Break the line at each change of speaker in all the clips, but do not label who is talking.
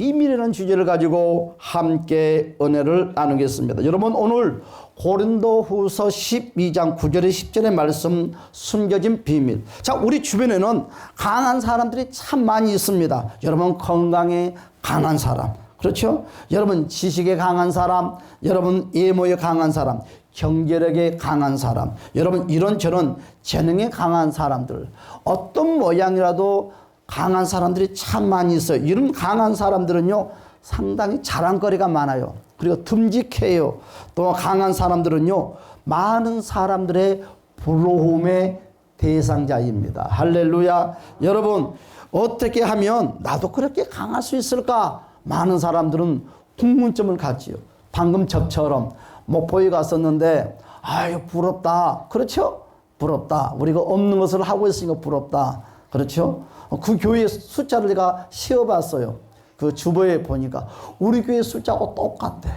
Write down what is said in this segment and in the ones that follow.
비밀이라는 주제를 가지고 함께 은혜를 나누겠습니다. 여러분, 오늘 고린도후서 12장 9절에 10절의 말씀, 숨겨진 비밀. 자, 우리 주변에는 강한 사람들이 참 많이 있습니다. 여러분, 건강에 강한 사람, 그렇죠? 여러분, 지식에 강한 사람, 여러분, 예모에 강한 사람, 경제력에 강한 사람, 여러분, 이런저런 재능에 강한 사람들, 어떤 모양이라도 강한 사람들이 참 많이 있어요. 이런 강한 사람들은요, 상당히 자랑거리가 많아요. 그리고 듬직해요. 또 강한 사람들은요, 많은 사람들의 부러움의 대상자입니다. 할렐루야. 여러분, 어떻게 하면 나도 그렇게 강할 수 있을까? 많은 사람들은 궁금증을 갖지요. 방금 저처럼 목포에 갔었는데, 아유, 부럽다. 그렇죠? 부럽다. 우리가 없는 것을 하고 있으니까 부럽다. 그렇죠? 그 교회 숫자를 제가 세어봤어요. 그 주보에 보니까 우리 교회 숫자하고 똑같대.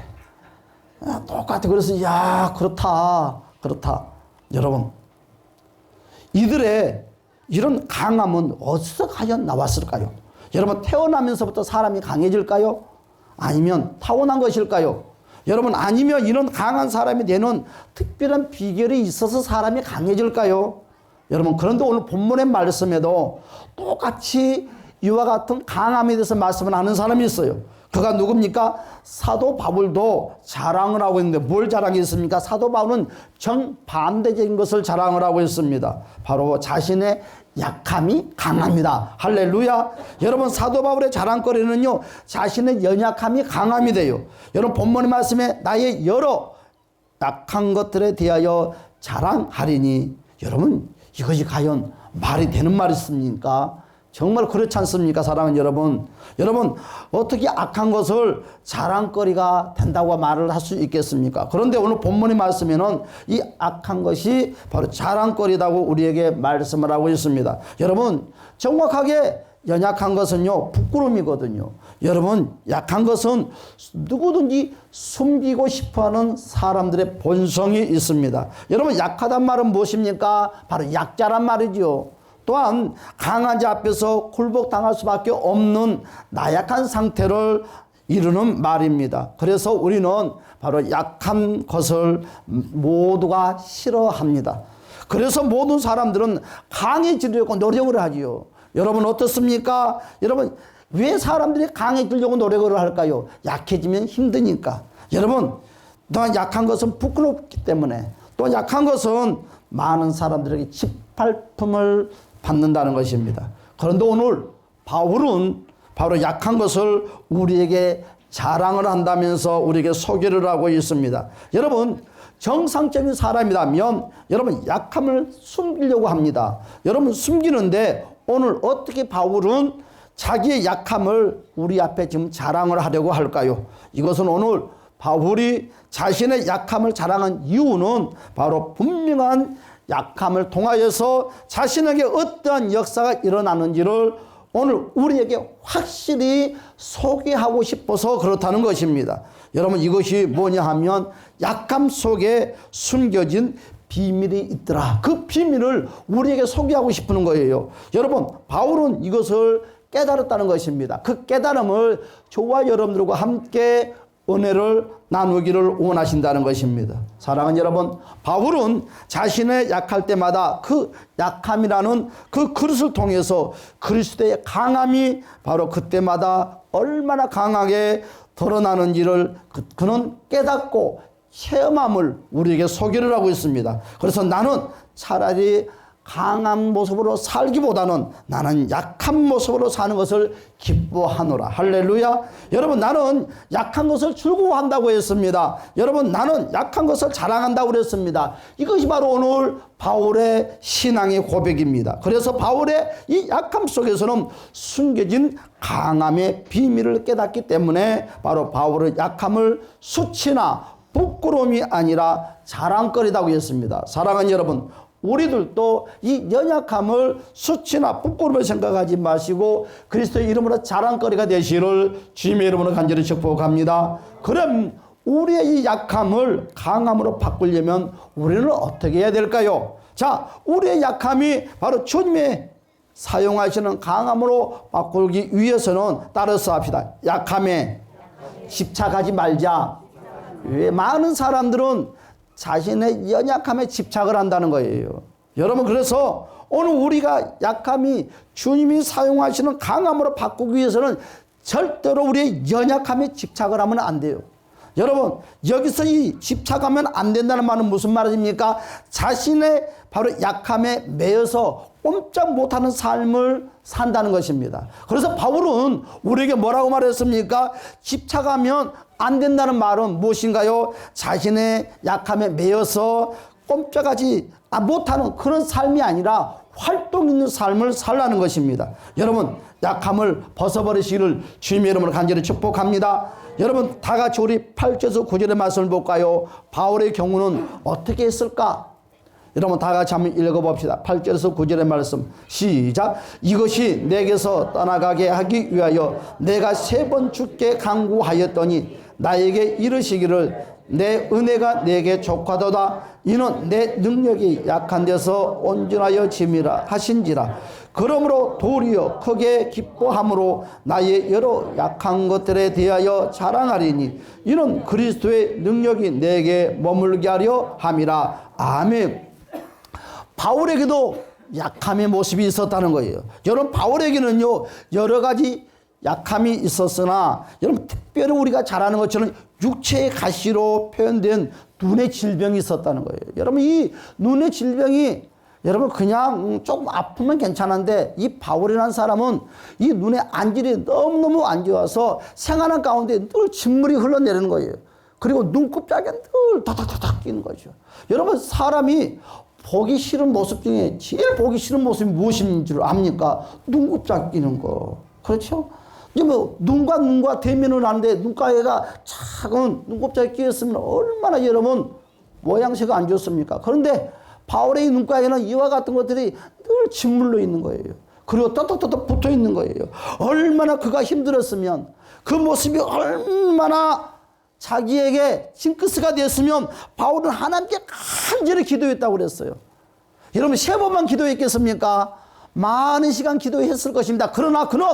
똑같아. 그래서 야, 그렇다. 여러분, 이들의 이런 강함은 어디서 과연 나왔을까요? 여러분, 태어나면서부터 사람이 강해질까요? 아니면 타고난 것일까요? 여러분, 아니면 이런 강한 사람이 되는 특별한 비결이 있어서 사람이 강해질까요? 여러분, 그런데 오늘 본문의 말씀에도 똑같이 이와 같은 강함에 대해서 말씀을 하는 사람이 있어요. 그가 누굽니까? 사도 바울도 자랑을 하고 있는데 뭘 자랑했습니까? 사도 바울은 정반대적인 것을 자랑을 하고 있습니다. 바로 자신의 약함이 강합니다. 할렐루야. 여러분, 사도 바울의 자랑거리는요, 자신의 연약함이 강함이 돼요. 여러분, 본문의 말씀에 나의 여러 약한 것들에 대하여 자랑하리니, 여러분, 이것이 과연 말이 되는 말이십니까? 정말 그렇지 않습니까? 사랑하는 여러분. 여러분, 어떻게 악한 것을 자랑거리가 된다고 말을 할 수 있겠습니까? 그런데 오늘 본문의 말씀에는 이 악한 것이 바로 자랑거리다고 우리에게 말씀을 하고 있습니다. 여러분, 정확하게 연약한 것은요, 부끄러움이거든요. 여러분, 약한 것은 누구든지 숨기고 싶어하는 사람들의 본성이 있습니다. 여러분, 약하단 말은 무엇입니까? 바로 약자란 말이죠. 또한 강한 자 앞에서 굴복당할 수밖에 없는 나약한 상태를 이루는 말입니다. 그래서 우리는 바로 약한 것을 모두가 싫어합니다. 그래서 모든 사람들은 강해지려고 노력을 하지요. 여러분, 어떻습니까? 여러분, 왜 사람들이 강해지려고 노력을 할까요? 약해지면 힘드니까. 여러분, 또한 약한 것은 부끄럽기 때문에, 또 약한 것은 많은 사람들에게 짓밟힘을 받는다는 것입니다. 그런데 오늘 바울은 바로 약한 것을 우리에게 자랑을 한다면서 우리에게 소개를 하고 있습니다. 여러분, 정상적인 사람이라면 여러분, 약함을 숨기려고 합니다. 여러분, 숨기는데 오늘 어떻게 바울은 자기의 약함을 우리 앞에 지금 자랑을 하려고 할까요? 이것은 오늘 바울이 자신의 약함을 자랑한 이유는 바로 분명한 약함을 통하여서 자신에게 어떠한 역사가 일어나는지를 오늘 우리에게 확실히 소개하고 싶어서 그렇다는 것입니다. 여러분, 이것이 뭐냐 하면 약함 속에 숨겨진 비밀이 있더라. 그 비밀을 우리에게 소개하고 싶은 거예요. 여러분, 바울은 이것을 깨달았다는 것입니다. 그 깨달음을 저와 여러분들과 함께 은혜를 나누기를 원하신다는 것입니다. 사랑하는 여러분, 바울은 자신의 약할 때마다 그 약함이라는 그 그릇을 통해서 그리스도의 강함이 바로 그때마다 얼마나 강하게 드러나는지를 그는 깨닫고 체험함을 우리에게 소개를 하고 있습니다. 그래서 나는 차라리 강한 모습으로 살기보다는 나는 약한 모습으로 사는 것을 기뻐하노라. 할렐루야. 여러분, 나는 약한 것을 즐거워한다고 했습니다. 여러분, 나는 약한 것을 자랑한다고 그랬습니다. 이것이 바로 오늘 바울의 신앙의 고백입니다. 그래서 바울의 이 약함 속에서는 숨겨진 강함의 비밀을 깨닫기 때문에 바로 바울의 약함을 수치나 부끄러움이 아니라 자랑거리다고 했습니다. 사랑하는 여러분, 우리들도 이 연약함을 수치나 부끄러움을 생각하지 마시고 그리스도의 이름으로 자랑거리가 되시기를 주님의 이름으로 간절히 축복합니다. 그럼 우리의 이 약함을 강함으로 바꾸려면 우리는 어떻게 해야 될까요? 자, 우리의 약함이 바로 주님의 사용하시는 강함으로 바꾸기 위해서는 따라서 합시다. 약함에 집착하지 말자. 왜 많은 사람들은 자신의 연약함에 집착을 한다는 거예요. 여러분, 그래서 오늘 우리가 약함이 주님이 사용하시는 강함으로 바꾸기 위해서는 절대로 우리의 연약함에 집착을 하면 안 돼요. 여러분, 여기서 이 집착하면 안 된다는 말은 무슨 말입니까? 자신의 바로 약함에 매여서 꼼짝 못하는 삶을 산다는 것입니다. 그래서 바울은 우리에게 뭐라고 말했습니까? 집착하면 안 된다는 말은 무엇인가요? 자신의 약함에 매여서 꼼짝하지 못하는 그런 삶이 아니라 활동 있는 삶을 살라는 것입니다. 여러분, 약함을 벗어버리시기를 주님의 이름으로 간절히 축복합니다. 여러분, 다 같이 우리 8절에서 9절의 말씀을 볼까요? 바울의 경우는 어떻게 했을까? 여러분, 다 같이 한번 읽어봅시다. 8절에서 9절의 말씀 시작. 이것이 내게서 떠나가게 하기 위하여 내가 3번 주께 간구하였더니 나에게 이르시기를 내 은혜가 내게 족하도다. 이는 내 능력이 약한 데서 온전하여 짐이라 하신지라. 그러므로 도리어 크게 기뻐함으로 나의 여러 약한 것들에 대하여 자랑하리니 이는 그리스도의 능력이 내게 머물게 하려 함이라. 아멘. 바울에게도 약함의 모습이 있었다는 거예요. 여러분, 바울에게는요 여러 가지 약함이 있었으나 여러분, 특별히 우리가 잘 아는 것처럼 육체의 가시로 표현된 눈의 질병이 있었다는 거예요. 여러분, 이 눈의 질병이 여러분 그냥 조금 아프면 괜찮은데 이 바울이라는 사람은 이 눈의 안질이 너무너무 안 좋아서 생활하는 가운데 늘 진물이 흘러내리는 거예요. 그리고 눈곱자기가 늘 다닥다닥 끼는 거죠. 여러분, 사람이 보기 싫은 모습 중에 제일 보기 싫은 모습이 무엇인 줄 압니까? 눈곱자기 끼는 거. 그렇죠? 이제 뭐 눈과 대면을 하는데 눈가에가 작은 눈곱자기 끼었으면 얼마나 여러분 모양새가 안 좋습니까? 그런데 바울의 눈가에는 이와 같은 것들이 늘 짓물러 있는 거예요. 그리고 떳떳떳 붙어 있는 거예요. 얼마나 그가 힘들었으면, 그 모습이 얼마나 자기에게 징크스가 됐으면 바울은 하나님께 간절히 기도했다고 그랬어요. 여러분, 3번만 기도했겠습니까? 많은 시간 기도했을 것입니다. 그러나 그는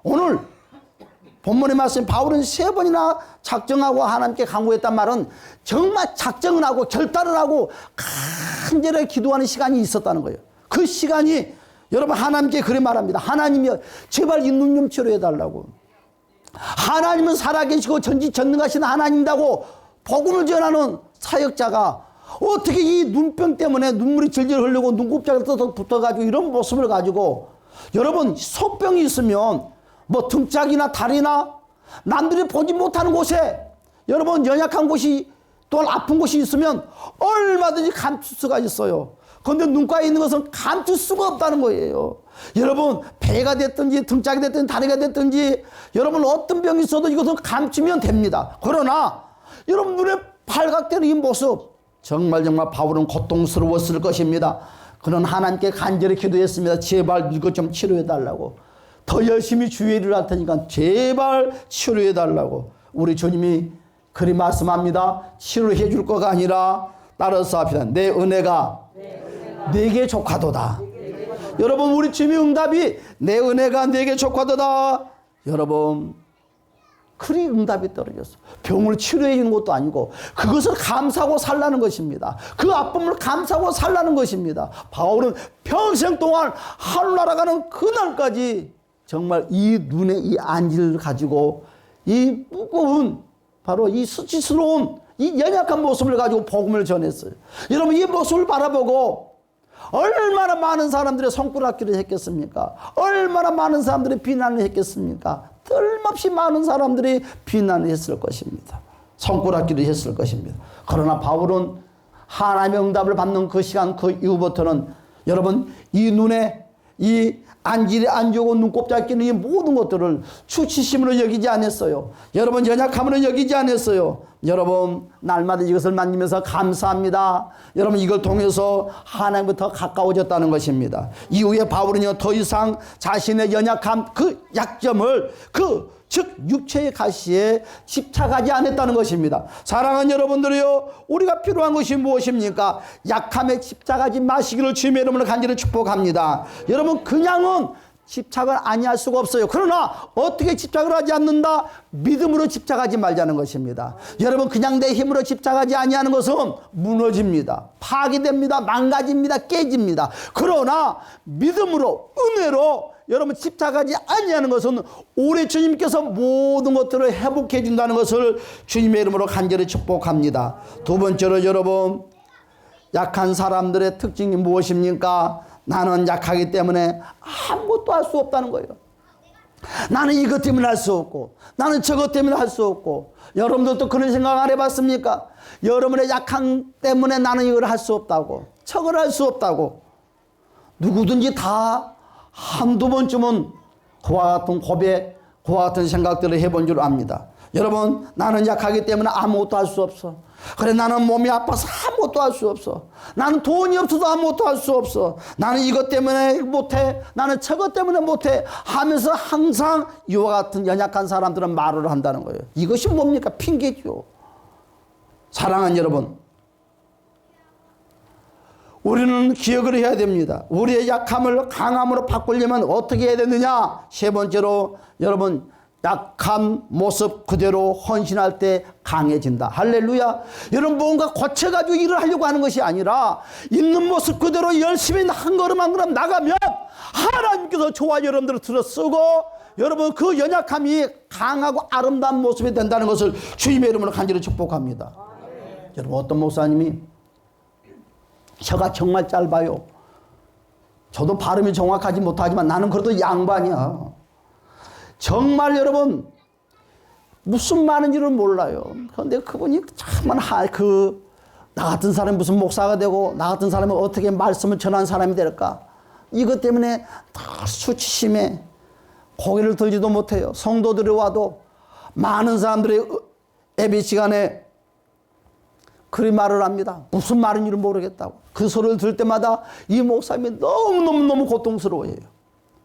오늘 본문의 말씀, 바울은 3번이나 작정하고 하나님께 간구했단 말은 정말 작정을 하고 결단을 하고 간절히 기도하는 시간이 있었다는 거예요. 그 시간이 여러분 하나님께 그래 말합니다. 하나님이여, 제발 이 눈 좀 치료해달라고. 하나님은 살아계시고 전지전능하신 하나님이라고 복음을 전하는 사역자가 어떻게 이 눈병 때문에 눈물이 질질 흘리고 눈곱자기가 떠서 붙어가지고 이런 모습을 가지고, 여러분 속병이 있으면 뭐 등짝이나 다리나 남들이 보지 못하는 곳에 여러분 연약한 곳이 또한 아픈 곳이 있으면 얼마든지 감출 수가 있어요. 그런데 눈가에 있는 것은 감출 수가 없다는 거예요. 여러분, 배가 됐든지 등짝이 됐든지 다리가 됐든지 여러분 어떤 병이 있어도 이것은 감추면 됩니다. 그러나 여러분 눈에 발각되는 이 모습, 정말 바울은 고통스러웠을 것입니다. 그는 하나님께 간절히 기도했습니다. 제발 이것 좀 치료해달라고. 더 열심히 주의 일을 할 테니까 제발 치료해달라고. 우리 주님이 그리 말씀합니다. 치료해 줄 거가 아니라 따라서 합시다. 내 은혜가 내게 족하도다. 여러분, 우리 주님의 응답이 내 은혜가 내게 족하도다. 여러분, 그리 응답이 떨어졌어. 병을 치료해 주는 것도 아니고 그것을 감사하고 살라는 것입니다. 그 아픔을 감사하고 살라는 것입니다. 바울은 평생 동안 하늘나라 가는 그날까지 정말 이 눈에 이 안질을 가지고 이 무거운 바로 이 수치스러운 이 연약한 모습을 가지고 복음을 전했어요. 여러분, 이 모습을 바라보고 얼마나 많은 사람들이 손가락질을 했겠습니까? 얼마나 많은 사람들이 비난을 했겠습니까? 뜰없이 많은 사람들이 비난을 했을 것입니다. 손가락질을 했을 것입니다. 그러나 바울은 하나님의 응답을 받는 그 시간, 그 이후부터는 여러분 이 눈에 이 안질이 안 좋고 눈곱자 끼는 이 모든 것들을 수치심으로 여기지 않았어요. 여러분 연약함으로 여기지 않았어요. 여러분 날마다 이것을 만지면서 감사합니다. 여러분 이걸 통해서 하나님부터 가까워졌다는 것입니다. 이후에 바울은요 더 이상 자신의 연약함, 그 약점을 그 즉 육체의 가시에 집착하지 않았다는 것입니다. 사랑하는 여러분들이요, 우리가 필요한 것이 무엇입니까? 약함에 집착하지 마시기를 주님의 이름으로 간절히 축복합니다. 여러분, 그냥은 집착을 아니할 수가 없어요. 그러나 어떻게 집착을 하지 않는다? 믿음으로 집착하지 말자는 것입니다. 여러분, 그냥 내 힘으로 집착하지 아니하는 것은 무너집니다. 파괴됩니다. 망가집니다. 깨집니다. 그러나 믿음으로, 은혜로 여러분 집착하지 아니하는 것은 오래 주님께서 모든 것들을 회복해 준다는 것을 주님의 이름으로 간절히 축복합니다. 두 번째로 여러분, 약한 사람들의 특징이 무엇입니까? 나는 약하기 때문에 아무것도 할 수 없다는 거예요. 나는 이것 때문에 할 수 없고, 나는 저것 때문에 할 수 없고. 여러분들도 그런 생각 안 해봤습니까? 여러분의 약함 때문에 나는 이걸 할 수 없다고, 저걸 할 수 없다고. 누구든지 다 한두 번쯤은 그와 같은 고백, 그와 같은 생각들을 해본 줄 압니다. 여러분, 나는 약하기 때문에 아무것도 할 수 없어. 그래, 나는 몸이 아파서 아무것도 할 수 없어. 나는 돈이 없어서 아무것도 할 수 없어. 나는 이것 때문에 못해. 나는 저것 때문에 못해. 하면서 항상 이와 같은 연약한 사람들은 말을 한다는 거예요. 이것이 뭡니까? 핑계죠. 사랑하는 여러분, 우리는 기억을 해야 됩니다. 우리의 약함을 강함으로 바꾸려면 어떻게 해야 되느냐? 세 번째로 여러분, 약한 모습 그대로 헌신할 때 강해진다. 할렐루야. 여러분, 뭔가 고쳐가지고 일을 하려고 하는 것이 아니라 있는 모습 그대로 열심히 한 걸음 한 걸음 나가면 하나님께서 저와 여러분들을 들어 쓰고 여러분 그 연약함이 강하고 아름다운 모습이 된다는 것을 주님의 이름으로 간절히 축복합니다. 여러분, 어떤 목사님이 혀가 정말 짧아요. 저도 발음이 정확하지 못하지만 나는 그래도 양반이야. 정말 여러분 무슨 말인지를 몰라요. 그런데 그분이 정말 나 같은 사람이 무슨 목사가 되고 나 같은 사람이 어떻게 말씀을 전하는 사람이 될까? 이것 때문에 다 수치심에 고개를 들지도 못해요. 성도들이 와도 많은 사람들이 예배 시간에 그리 말을 합니다. 무슨 말인지를 모르겠다고. 그 소리를 들을 때마다 이 목사님이 너무너무 고통스러워해요.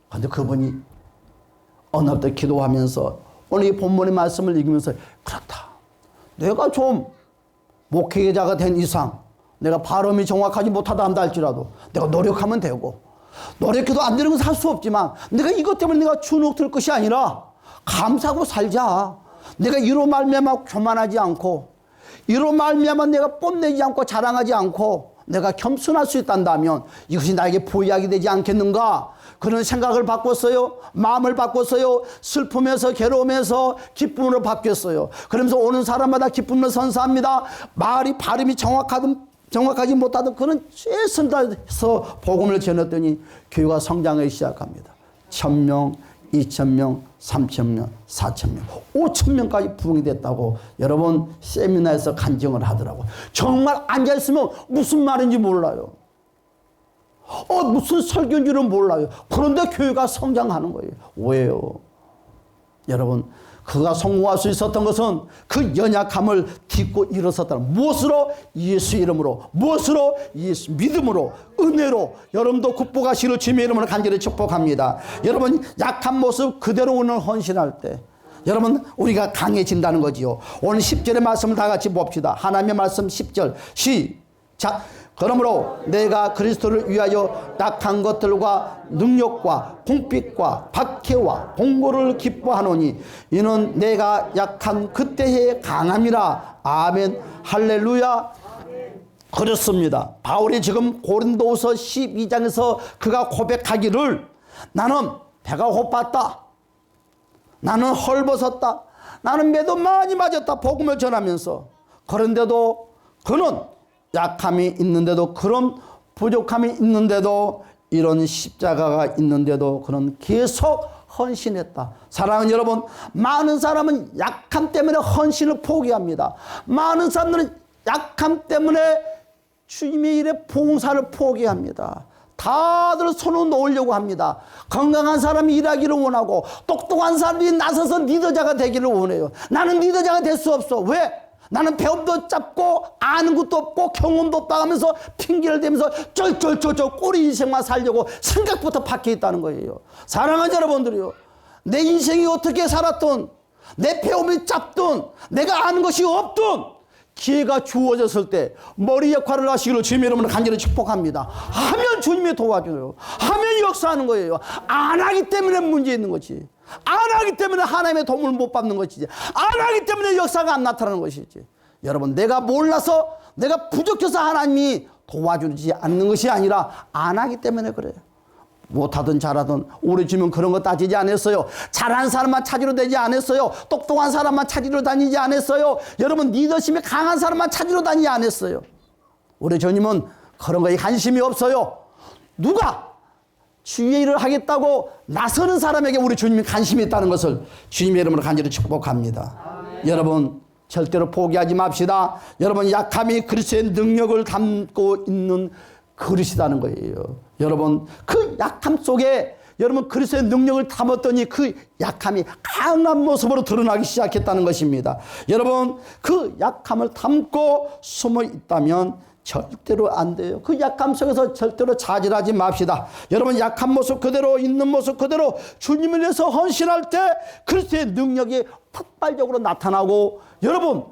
그런데 그분이 어느 날부터 기도하면서 오늘 이 본문의 말씀을 읽으면서 그렇다. 내가 좀 목회자가 된 이상 내가 발음이 정확하지 못하다 한다 할지라도 내가 노력하면 되고 노력해도 안 되는 건 할 수 없지만 내가 이것 때문에 내가 주눅 들 것이 아니라 감사하고 살자. 내가 이로 말미암아 교만하지 않고 이로 말미암아 내가 뽐내지 않고 자랑하지 않고 내가 겸손할 수 있단다면 이것이 나에게 보약이 되지 않겠는가? 그런 생각을 바꿨어요. 마음을 바꿨어요. 슬픔에서 괴로움에서 기쁨으로 바뀌었어요. 그러면서 오는 사람마다 기쁨을 선사합니다. 말이 발음이 정확하지 못하던 그런 최선을 다해서 복음을 전했더니 교회가 성장하기 시작합니다. 1000명, 2000명, 3000명, 4000명, 5000명까지 부흥이 됐다고 여러분 세미나에서 간증을 하더라고요. 정말 앉아있으면 무슨 말인지 몰라요. 무슨 설교인지는 몰라요. 그런데 교회가 성장하는 거예요. 왜요? 여러분, 그가 성공할 수 있었던 것은 그 연약함을 딛고 일어섰다는 무엇으로? 예수 이름으로. 무엇으로? 예수 믿음으로, 은혜로. 여러분도 극복하시기를 주님의 이름으로 간절히 축복합니다. 여러분, 약한 모습 그대로 오늘 헌신할 때 여러분 우리가 강해진다는 거지요. 오늘 10절의 말씀을 다 같이 봅시다. 하나님의 말씀 10절 시작. 그러므로 내가 그리스도를 위하여 약한 것들과 능력과 궁핍과 박해와 공고를 기뻐하노니 이는 내가 약한 그때의 강함이라. 아멘. 할렐루야. 그렇습니다. 바울이 지금 고린도후서 12장에서 그가 고백하기를 나는 배가 고팠다. 나는 헐벗었다. 나는 매도 많이 맞았다. 복음을 전하면서. 그런데도 그는 약함이 있는데도 그런 부족함이 있는데도 이런 십자가가 있는데도 그는 계속 헌신했다. 사랑하는 여러분, 많은 사람은 약함 때문에 헌신을 포기합니다. 많은 사람들은 약함 때문에 주님의 일에 봉사를 포기합니다. 다들 손을 놓으려고 합니다. 건강한 사람이 일하기를 원하고 똑똑한 사람이 나서서 리더자가 되기를 원해요. 나는 리더자가 될 수 없어. 왜? 나는 배움도 짧고 아는 것도 없고 경험도 없다 하면서 핑계를 대면서 쫄쫄쫄쫄 꼬리 인생만 살려고 생각부터 박혀 있다는 거예요. 사랑하는 여러분들이요, 내 인생이 어떻게 살았든, 내 배움이 짧든, 내가 아는 것이 없든, 기회가 주어졌을 때 머리 역할을 하시기를 주님 여러분을 간절히 축복합니다. 하면 주님이 도와줘요. 하면 역사하는 거예요. 안 하기 때문에 문제 있는 거지. 안 하기 때문에 하나님의 도움을 못 받는 것이지. 안 하기 때문에 역사가 안 나타나는 것이지. 여러분, 내가 몰라서, 내가 부족해서 하나님이 도와주지 않는 것이 아니라 안 하기 때문에 그래요. 못하든 잘하든 우리 주님은 그런 거 따지지 않았어요. 잘하는 사람만 찾으러 다니지 않았어요. 똑똑한 사람만 찾으러 다니지 않았어요. 여러분, 리더십이 강한 사람만 찾으러 다니지 않았어요. 우리 주님은 그런 거에 관심이 없어요. 누가 주의 일을 하겠다고 나서는 사람에게 우리 주님이 관심이 있다는 것을 주님의 이름으로 간절히 축복합니다. 여러분, 절대로 포기하지 맙시다. 여러분, 약함이 그리스도의 능력을 담고 있는 그릇이라는 거예요. 여러분, 그 약함 속에 여러분 그리스도의 능력을 담았더니 그 약함이 강한 모습으로 드러나기 시작했다는 것입니다. 여러분, 그 약함을 담고 숨어 있다면 절대로 안 돼요. 그 약함 속에서 절대로 좌절하지 맙시다. 여러분, 약한 모습 그대로, 있는 모습 그대로 주님을 위해서 헌신할 때 그리스도의 능력이 폭발적으로 나타나고, 여러분,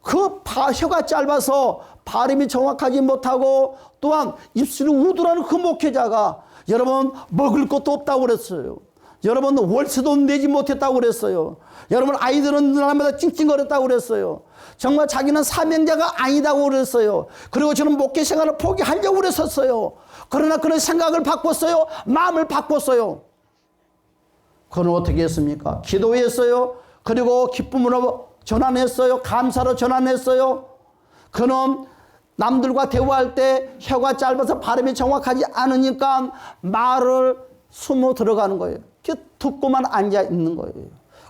그 혀가 짧아서 발음이 정확하지 못하고 또한 입술이 우두라는 그 목회자가 여러분 먹을 것도 없다고 그랬어요. 여러분 월세도 내지 못했다고 그랬어요. 여러분 아이들은 날마다 찡찡거렸다고 그랬어요. 정말 자기는 사명자가 아니다고 그랬어요. 그리고 저는 목회 생활을 포기하려고 그랬었어요. 그러나 그런 생각을 바꿨어요. 마음을 바꿨어요. 그는 어떻게 했습니까? 기도했어요. 그리고 기쁨으로 전환했어요. 감사로 전환했어요. 그는 남들과 대화할 때 혀가 짧아서 발음이 정확하지 않으니까 말을 숨어 들어가는 거예요. 듣고만 앉아 있는 거예요.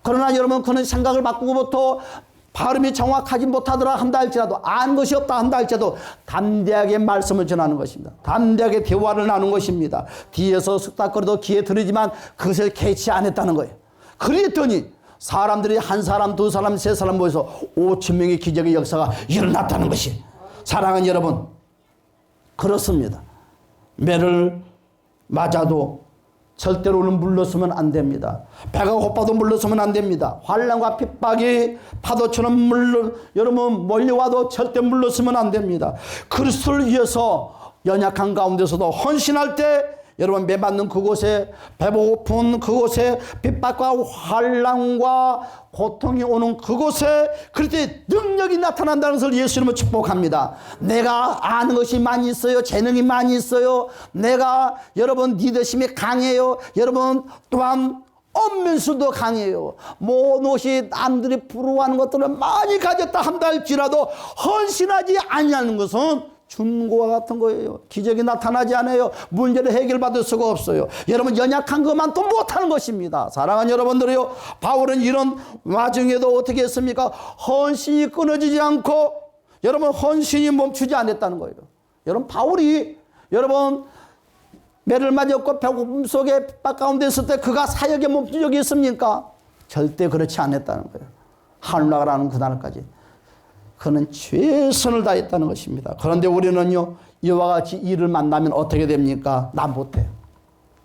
그러나 여러분, 그는 생각을 바꾸고부터 발음이 정확하지 못하더라 한다 할지라도, 아는 것이 없다 한다 할지라도 담대하게 말씀을 전하는 것입니다. 담대하게 대화를 나누는 것입니다. 뒤에서 쑥닥거려도 귀에 들으지만 그것을 개치 안 했다는 거예요. 그랬더니 사람들이 한 사람, 두 사람, 세 사람 모여서 5천 명의 기적의 역사가 일어났다는 것이, 사랑하는 여러분, 그렇습니다. 매를 맞아도 절대로는 물러서면 안 됩니다. 배가 고파도 물러서면 안 됩니다. 환난과 핍박이 파도처럼 여러분 몰려와도 절대 물러서면 안 됩니다. 그리스도를 위해서 연약한 가운데서도 헌신할 때 여러분, 매맞는 그곳에, 배고픈 그곳에, 핍박과 환난과 고통이 오는 그곳에 그렇게 능력이 나타난다는 것을 예수 이름으로 축복합니다. 내가 아는 것이 많이 있어요. 재능이 많이 있어요. 내가 여러분 리더십이 강해요. 여러분 또한 언면수도 강해요. 무엇이 남들이 부러워하는 것들을 많이 가졌다 한다 할지라도 헌신하지 아니하는 것은 준고와 같은 거예요. 기적이 나타나지 않아요. 문제를 해결받을 수가 없어요. 여러분, 연약한 것만 또 못하는 것입니다. 사랑하는 여러분들이요, 바울은 이런 와중에도 어떻게 했습니까? 헌신이 끊어지지 않고 여러분 헌신이 멈추지 않았다는 거예요. 여러분, 바울이 여러분 매를 맞았고 배고픔 속에 핍박 가운데 있을 때 그가 사역에 멈춘 적이 있습니까? 절대 그렇지 않았다는 거예요. 하늘 나가라는 그날까지 그는 최선을 다했다는 것입니다. 그런데 우리는요, 이와 같이 일을 만나면 어떻게 됩니까? 난 못해.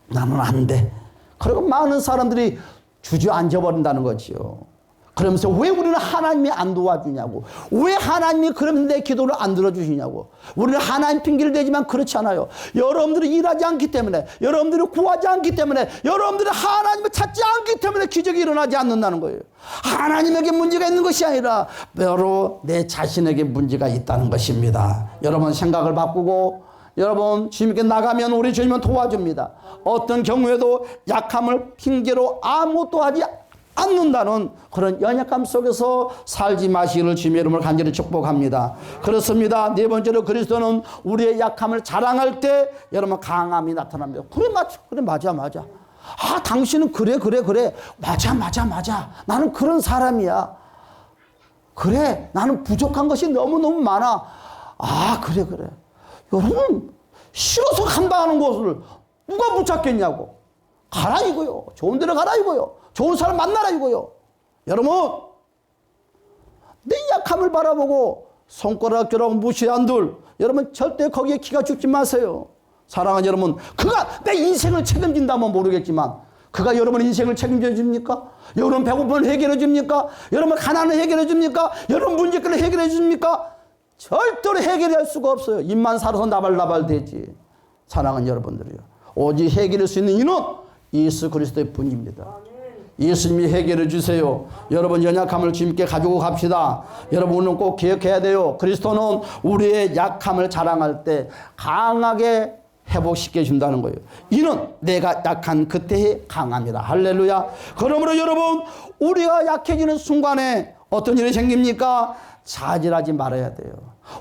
나는 안 돼. 그리고 많은 사람들이 주저앉아 버린다는 거지요. 그러면서 왜 우리는 하나님이 안 도와주냐고, 왜 하나님이 그럼 내 기도를 안 들어주시냐고. 우리는 하나님 핑계를 대지만 그렇지 않아요. 여러분들이 일하지 않기 때문에, 여러분들이 구하지 않기 때문에, 여러분들이 하나님을 찾지 않기 때문에 기적이 일어나지 않는다는 거예요. 하나님에게 문제가 있는 것이 아니라 바로 내 자신에게 문제가 있다는 것입니다. 여러분, 생각을 바꾸고 여러분 주님께 나가면 우리 주님은 도와줍니다. 어떤 경우에도 약함을 핑계로 아무것도 하지 않는다는 그런 연약함 속에서 살지 마시기를 주님의 이름으로 간절히 축복합니다. 그렇습니다. 네 번째로, 그리스도는 우리의 약함을 자랑할 때 여러분 강함이 나타납니다. 그래 맞아. 아, 당신은 그래. 맞아. 나는 그런 사람이야. 그래, 나는 부족한 것이 너무너무 많아. 아, 그래. 여러분, 싫어서 간다는 것을 누가 붙잡겠냐고. 가라 이거요. 좋은 데로 가라 이거요. 좋은 사람 만나라 이거요. 여러분, 내 약함을 바라보고 손가락질하고 무시한들, 여러분 절대 거기에 기가 죽지 마세요. 사랑하는 여러분, 그가 내 인생을 책임진다면 모르겠지만 그가 여러분 인생을 책임져 줍니까? 여러분 배고픔을 해결해 줍니까? 여러분 가난을 해결해 줍니까? 여러분 문제를 해결해 줍니까? 절대로 해결할 수가 없어요. 입만 살아서 나발나발 되지. 사랑하는 여러분들이요. 오직 해결할 수 있는 이는 예수 그리스도의 분입니다. 예수님이 해결해 주세요. 여러분 연약함을 주님께 가지고 갑시다. 여러분은 꼭 기억해야 돼요. 그리스도는 우리의 약함을 자랑할 때 강하게 회복시켜 준다는 거예요. 이는 내가 약한 그때에 강합니다. 할렐루야. 그러므로 여러분 우리가 약해지는 순간에 어떤 일이 생깁니까? 자질하지 말아야 돼요.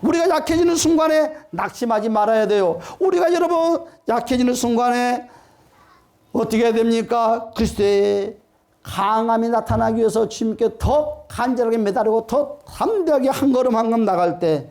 우리가 약해지는 순간에 낙심하지 말아야 돼요. 우리가 여러분 약해지는 순간에 어떻게 해야 됩니까? 그리스도의 강함이 나타나기 위해서 주님께 더 간절하게 매달리고 더 담대하게 한 걸음 한 걸음 나갈 때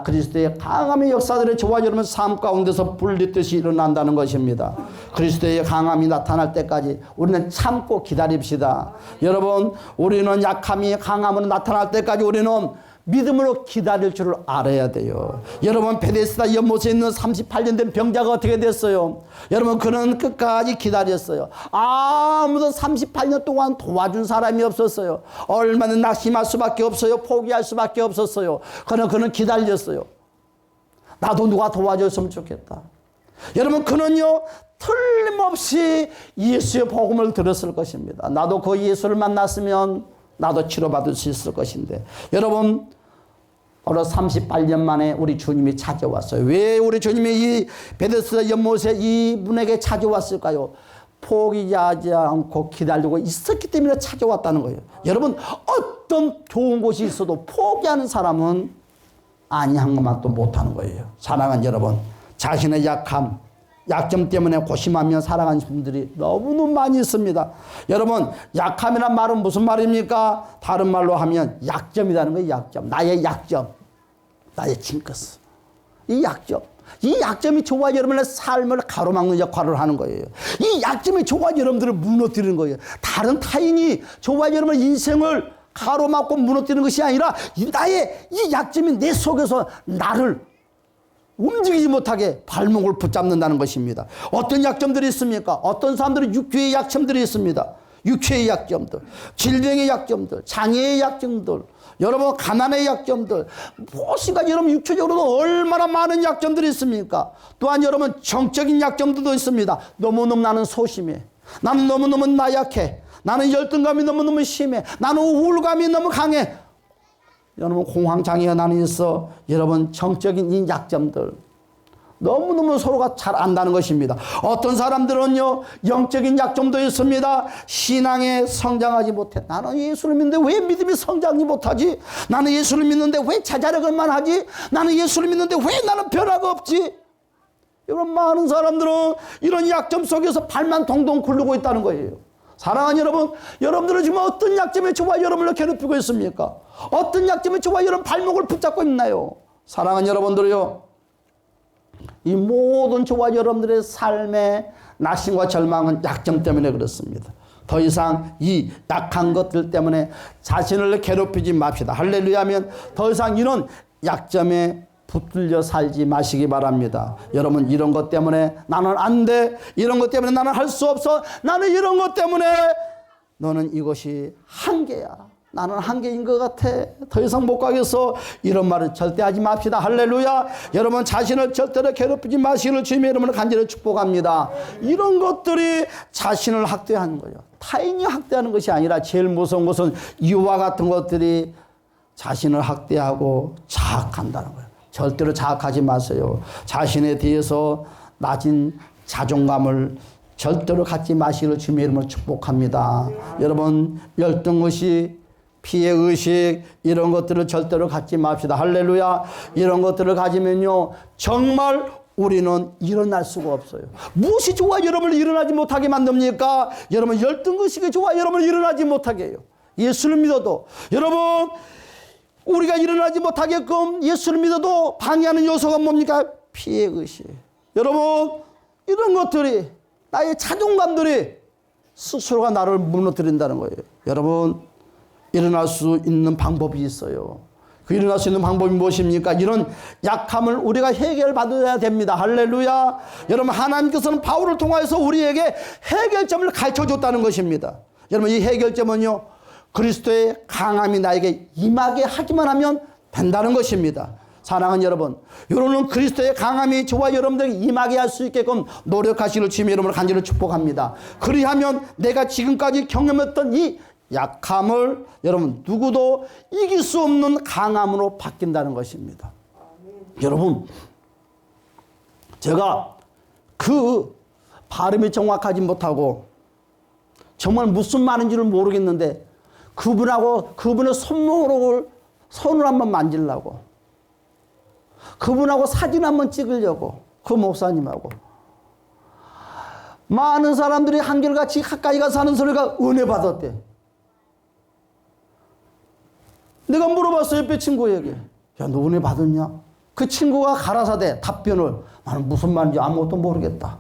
그리스도의 강함의 역사들의 저와 여러분 삶 가운데서 불리듯이 일어난다는 것입니다. 그리스도의 강함이 나타날 때까지 우리는 참고 기다립시다. 여러분 우리는 약함이 강함으로 나타날 때까지 우리는 믿음으로 기다릴 줄을 알아야 돼요. 여러분 베데스다 연못에 있는 38년 된 병자가 어떻게 됐어요? 여러분 그는 끝까지 기다렸어요. 아무도 38년 동안 도와준 사람이 없었어요. 얼마나 낙심할 수밖에 없어요. 포기할 수밖에 없었어요. 그는 기다렸어요. 나도 누가 도와줬으면 좋겠다. 여러분 그는요 틀림없이 예수의 복음을 들었을 것입니다. 나도 그 예수를 만났으면 나도 치료받을 수 있을 것인데 여러분 바로 38년 만에 우리 주님이 찾아왔어요. 왜 우리 주님이 이 베데스다 연못에 이분에게 찾아왔을까요? 포기하지 않고 기다리고 있었기 때문에 찾아왔다는 거예요. 여러분 어떤 좋은 곳이 있어도 포기하는 사람은 아니한 것만 또 못하는 거예요. 사랑하는 여러분 자신의 약점 때문에 고심하며 살아가는 분들이 너무너무 많이 있습니다. 여러분 약함이란 말은 무슨 말입니까? 다른 말로 하면 약점이라는 거예요. 약점. 나의 약점. 나의 징크스. 이 약점이 저와 여러분의 삶을 가로막는 역할을 하는 거예요. 이 약점이 저와 여러분들을 무너뜨리는 거예요. 다른 타인이 저와 여러분의 인생을 가로막고 무너뜨리는 것이 아니라 나의 이 약점이 내 속에서 나를 움직이지 못하게 발목을 붙잡는다는 것입니다. 어떤 약점들이 있습니까? 어떤 사람들은 육체의 약점들이 있습니다. 육체의 약점들, 질병의 약점들, 장애의 약점들, 여러분 가난의 약점들, 무엇인가 여러분 육체적으로도 얼마나 많은 약점들이 있습니까? 또한 여러분 정적인 약점들도 있습니다. 너무너무 나는 소심해. 나는 너무너무 나약해. 나는 열등감이 너무너무 심해. 나는 우울감이 너무 강해. 여러분 공황장애가 나는 있어. 여러분 정적인 이 약점들 너무너무 서로가 잘 안다는 것입니다. 어떤 사람들은요 영적인 약점도 있습니다. 신앙에 성장하지 못해. 나는 예수를 믿는데 왜 믿음이 성장하지 못하지? 나는 예수를 믿는데 왜 자잘하기만 하지? 나는 예수를 믿는데 왜 나는 변화가 없지? 이런 많은 사람들은 이런 약점 속에서 발만 동동 굴르고 있다는 거예요. 사랑하는 여러분, 여러분들은 지금 어떤 약점에 저와 여러분을 괴롭히고 있습니까? 어떤 약점에 저와 여러분 발목을 붙잡고 있나요? 사랑하는 여러분들이요, 이 모든 저와 여러분들의 삶의 낙심과 절망은 약점 때문에 그렇습니다. 더 이상 이 약한 것들 때문에 자신을 괴롭히지 맙시다. 할렐루야 하면 더 이상 이런 약점에 붙들려 살지 마시기 바랍니다. 여러분 이런 것 때문에 나는 안 돼. 이런 것 때문에 나는 할 수 없어. 나는 이런 것 때문에 너는 이것이 한계야. 나는 한계인 것 같아. 더 이상 못 가겠어. 이런 말을 절대 하지 맙시다. 할렐루야. 여러분 자신을 절대로 괴롭히지 마시기를 주님의 이름으로 간절히 축복합니다. 이런 것들이 자신을 학대하는 거예요. 타인이 학대하는 것이 아니라 제일 무서운 것은 이와 같은 것들이 자신을 학대하고 자학한다는 거예요. 절대로 자학하지 마세요. 자신에 대해서 낮은 자존감을 절대로 갖지 마시기를 주님의 이름으로 축복합니다. 여러분 열등의식, 피해의식 이런 것들을 절대로 갖지 맙시다. 할렐루야. 이런 것들을 가지면요 정말 우리는 일어날 수가 없어요. 무엇이 저와 여러분을 일어나지 못하게 만듭니까? 여러분 열등의식이 저와 여러분을 일어나지 못하게 해요. 예수를 믿어도 여러분 우리가 일어나지 못하게끔 예수를 믿어도 방해하는 요소가 뭡니까? 피해의식. 여러분 이런 것들이 나의 자존감들이 스스로가 나를 무너뜨린다는 거예요. 여러분 일어날 수 있는 방법이 있어요. 그 일어날 수 있는 방법이 무엇입니까? 이런 약함을 우리가 해결받아야 됩니다. 할렐루야. 여러분, 하나님께서는 바울을 통하여서 우리에게 해결점을 가르쳐줬다는 것입니다. 여러분, 이 해결점은요, 그리스도의 강함이 나에게 임하게 하기만 하면 된다는 것입니다. 사랑하는 여러분, 여러분은 그리스도의 강함이 저와 여러분들에게 임하게 할 수 있게끔 노력하시는 주님의 이름으로 간절히 축복합니다. 그리하면 내가 지금까지 경험했던 이 약함을 여러분 누구도 이길 수 없는 강함으로 바뀐다는 것입니다. 여러분, 제가 그 발음이 정확하지 못하고 정말 무슨 말인지를 모르겠는데 그분의 손을 한번 만지려고, 그분하고 사진 한번 찍으려고, 그 목사님하고 많은 사람들이 한결같이 가까이 가서 하는 소리가 은혜 받았대. 내가 물어봤어, 옆에 친구에게. 야, 너 은혜 받았냐? 그 친구가 가라사대 답변을, 나는 무슨 말인지 아무것도 모르겠다.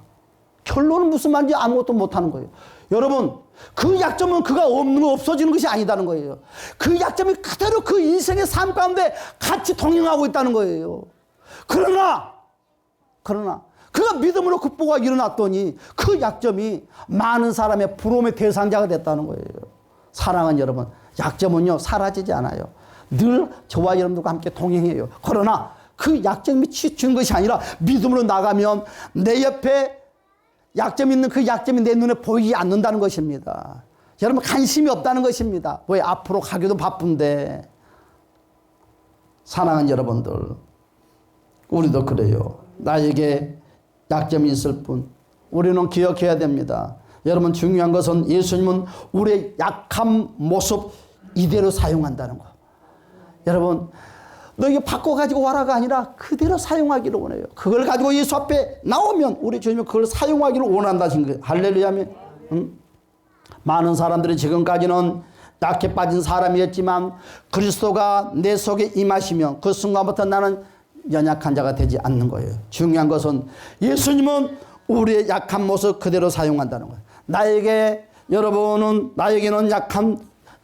결론은 무슨 말인지 아무것도 못하는 거예요. 여러분, 그 약점은 그가 없어지는 것이 아니다는 거예요. 그 약점이 그대로 그 인생의 삶 가운데 같이 동행하고 있다는 거예요. 그러나 그가 믿음으로 극복하고 일어났더니 그 약점이 많은 사람의 부러움의 대상자가 됐다는 거예요. 사랑하는 여러분, 약점은요 사라지지 않아요. 늘 저와 여러분들과 함께 동행해요. 그러나 그 약점이 치추는 것이 아니라 믿음으로 나가면 내 옆에 약점이 있는 그 약점이 내 눈에 보이지 않는다는 것입니다. 여러분, 관심이 없다는 것입니다. 왜? 앞으로 가기도 바쁜데. 사랑하는 여러분들, 우리도 그래요. 나에게 약점이 있을 뿐 우리는 기억해야 됩니다. 여러분, 중요한 것은 예수님은 우리의 약한 모습 이대로 사용한다는 거. 여러분, 너 이거 바꿔가지고 와라가 아니라 그대로 사용하기를 원해요. 그걸 가지고 예수 앞에 나오면 우리 주님은 그걸 사용하기를 원한다신 거예요. 할렐루야면. 많은 사람들이 지금까지는 약해 빠진 사람이었지만 그리스도가 내 속에 임하시면 그 순간부터 나는 연약한 자가 되지 않는 거예요. 중요한 것은 예수님은 우리의 약한 모습 그대로 사용한다는 거예요. 나에게는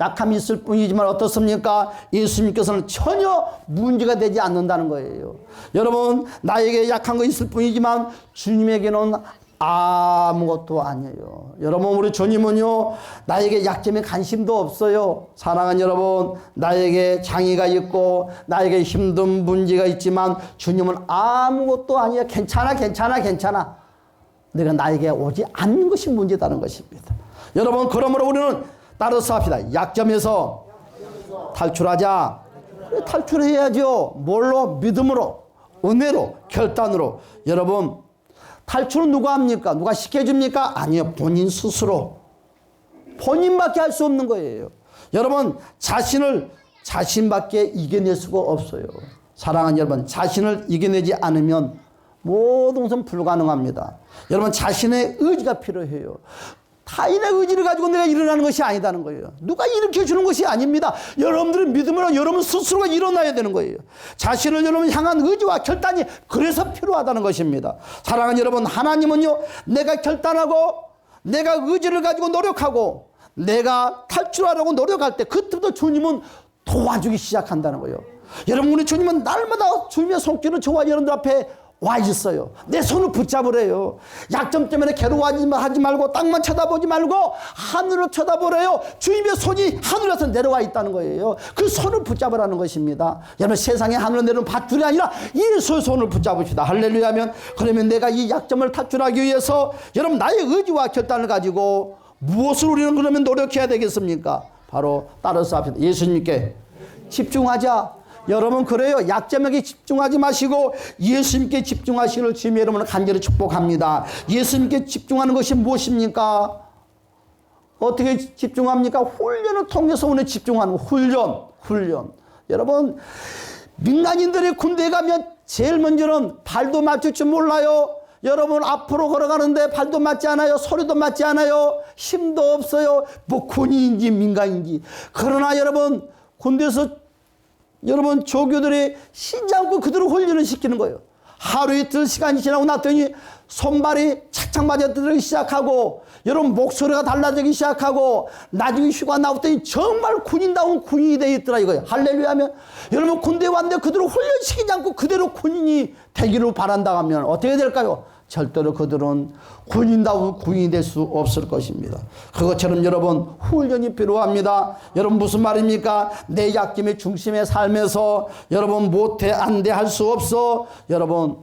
약함이 있을 뿐이지만 어떻습니까? 예수님께서는 전혀 문제가 되지 않는다는 거예요. 여러분, 나에게 약한 거 있을 뿐이지만 주님에게는 아무것도 아니에요. 여러분, 우리 주님은요 나에게 약점에 관심도 없어요. 사랑하는 여러분, 나에게 장애가 있고 나에게 힘든 문제가 있지만 주님은 아무것도 아니야. 괜찮아. 내가 나에게 오지 않는 것이 문제다는 것입니다. 여러분, 그러므로 우리는 따라서 합시다. 약점에서 탈출하자. 탈출해야죠. 뭘로? 믿음으로, 은혜로, 결단으로. 여러분, 탈출은 누가 합니까? 누가 시켜줍니까? 아니요. 본인 스스로. 본인밖에 할 수 없는 거예요. 여러분, 자신밖에 이겨낼 수가 없어요. 사랑하는 여러분, 자신을 이겨내지 않으면 모든 것은 불가능합니다. 여러분, 자신의 의지가 필요해요. 타인의 의지를 가지고 내가 일어나는 것이 아니다는 거예요. 누가 일으켜주는 것이 아닙니다. 여러분들의 믿음으로 여러분 스스로가 일어나야 되는 거예요. 자신을 여러분 향한 의지와 결단이 그래서 필요하다는 것입니다. 사랑하는 여러분, 하나님은요 내가 결단하고 내가 의지를 가지고 노력하고 내가 탈출하려고 노력할 때 그때부터 주님은 도와주기 시작한다는 거예요. 여러분, 우리 주님은 날마다 주님의 손길은 저와 여러분들 앞에 와 있어요. 내 손을 붙잡으래요. 약점 때문에 괴로워하지 말고 땅만 쳐다보지 말고 하늘을 쳐다보래요. 주님의 손이 하늘에서 내려와 있다는 거예요. 그 손을 붙잡으라는 것입니다. 여러분, 세상에 하늘로 내려오는 밧줄이 아니라 예수의 손을 붙잡읍시다. 할렐루야면. 그러면 내가 이 약점을 탈출하기 위해서 여러분 나의 의지와 결단을 가지고 무엇을 우리는 그러면 노력해야 되겠습니까? 바로 따라서 합시다. 예수님께 집중하자. 여러분, 그래요. 약점에게 집중하지 마시고 예수님께 집중하시는 주님의 이름으로 간절히 축복합니다. 예수님께 집중하는 것이 무엇입니까? 어떻게 집중합니까? 훈련을 통해서 오늘 집중하는 훈련. 여러분, 민간인들이 군대에 가면 제일 먼저는 발도 맞출 줄 몰라요. 여러분, 앞으로 걸어가는데 발도 맞지 않아요. 소리도 맞지 않아요. 힘도 없어요. 뭐 군인인지 민간인지. 그러나 여러분, 군대에서 여러분 조교들이 쉬지 않고 그대로 훈련을 시키는 거예요. 하루 이틀 시간이 지나고 났더니 손발이 착착 맞아들기 시작하고 여러분 목소리가 달라지기 시작하고 나중에 휴가 나왔더니 정말 군인다운 군인이 되어 있더라 이거예요. 할렐루야 하면 여러분 군대 왔는데 그대로 훈련시키지 않고 그대로 군인이 되기를 바란다 하면 어떻게 될까요? 절대로 그들은 군인다운 군인이 될 수 없을 것입니다. 그것처럼 여러분 훈련이 필요합니다. 여러분 무슨 말입니까? 내 약점의 중심의 삶에서 여러분 못해 안 돼 할 수 없어. 여러분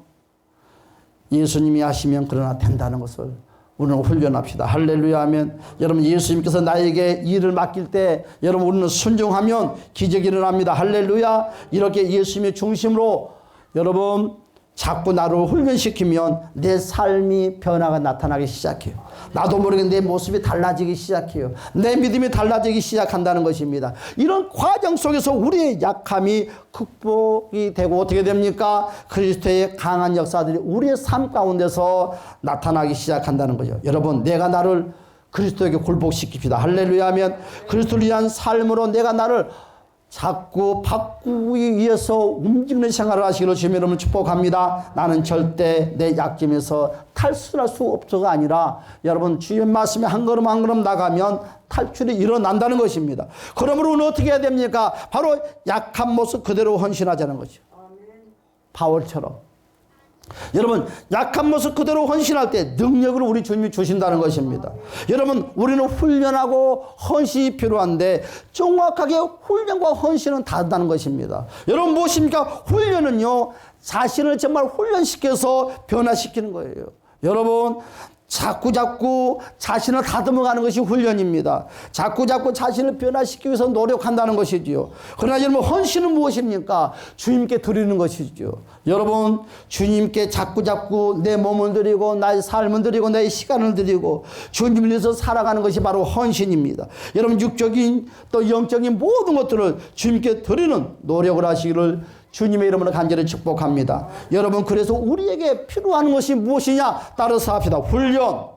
예수님이 하시면 그러나 된다는 것을 우리는 훈련합시다. 할렐루야 하면 여러분 예수님께서 나에게 일을 맡길 때 여러분 우리는 순종하면 기적이 일어납니다. 할렐루야. 이렇게 예수님의 중심으로 여러분 자꾸 나를 훈련시키면 내 삶이 변화가 나타나기 시작해요. 나도 모르게 내 모습이 달라지기 시작해요. 내 믿음이 달라지기 시작한다는 것입니다. 이런 과정 속에서 우리의 약함이 극복이 되고 어떻게 됩니까? 그리스도의 강한 역사들이 우리의 삶 가운데서 나타나기 시작한다는 거죠. 여러분 내가 나를 그리스도에게 굴복시킵시다. 할렐루야 하면 그리스도를 위한 삶으로 내가 나를 자꾸 바꾸기 위해서 움직이는 생활을 하시기를 주님 이름으로 축복합니다. 나는 절대 내 약점에서 탈출할 수 없어가 아니라 여러분 주의 말씀에 한 걸음 한 걸음 나가면 탈출이 일어난다는 것입니다. 그러므로 우리는 어떻게 해야 됩니까? 바로 약한 모습 그대로 헌신하자는 거죠. 바울처럼. 여러분 약한 모습 그대로 헌신할 때 능력을 우리 주님이 주신다는 것입니다. 여러분 우리는 훈련하고 헌신이 필요한데 정확하게 훈련과 헌신은 다르다는 것입니다. 여러분 무엇입니까? 훈련은요 자신을 정말 훈련시켜서 변화시키는 거예요. 여러분 자꾸 자신을 다듬어가는 것이 훈련입니다. 자꾸 자신을 변화시키기 위해서 노력한다는 것이지요. 그러나 여러분 헌신은 무엇입니까? 주님께 드리는 것이죠. 여러분 주님께 자꾸 내 몸을 드리고 나의 삶을 드리고 나의 시간을 드리고 주님을 위해서 살아가는 것이 바로 헌신입니다. 여러분 육적인 또 영적인 모든 것들을 주님께 드리는 노력을 하시기를 주님의 이름으로 간절히 축복합니다. 여러분 그래서 우리에게 필요한 것이 무엇이냐? 따라서 합시다. 훈련,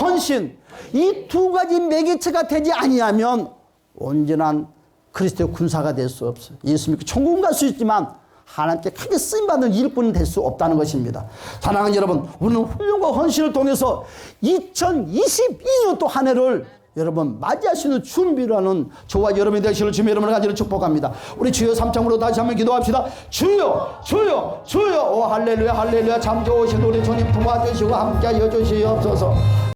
헌신. 이 두 가지 매개체가 되지 아니하면 온전한 그리스도의 군사가 될 수 없어요. 예수 믿고 천국은 갈 수 있지만 하나님께 크게 쓰임받는 일꾼이 될 수 없다는 것입니다. 사랑하는 여러분 우리는 훈련과 헌신을 통해서 2022년 또 한 해를 여러분 맞이할 수 있는 준비를 하는 저와 여러분이 되시기를 주님의 이름으로 간절히 축복합니다. 우리 주여 삼창으로 다시 한번 기도합시다. 주여 주여 주여 오 할렐루야 할렐루야 참 좋으신 우리 주님 도와주시고 함께하여 주시옵소서.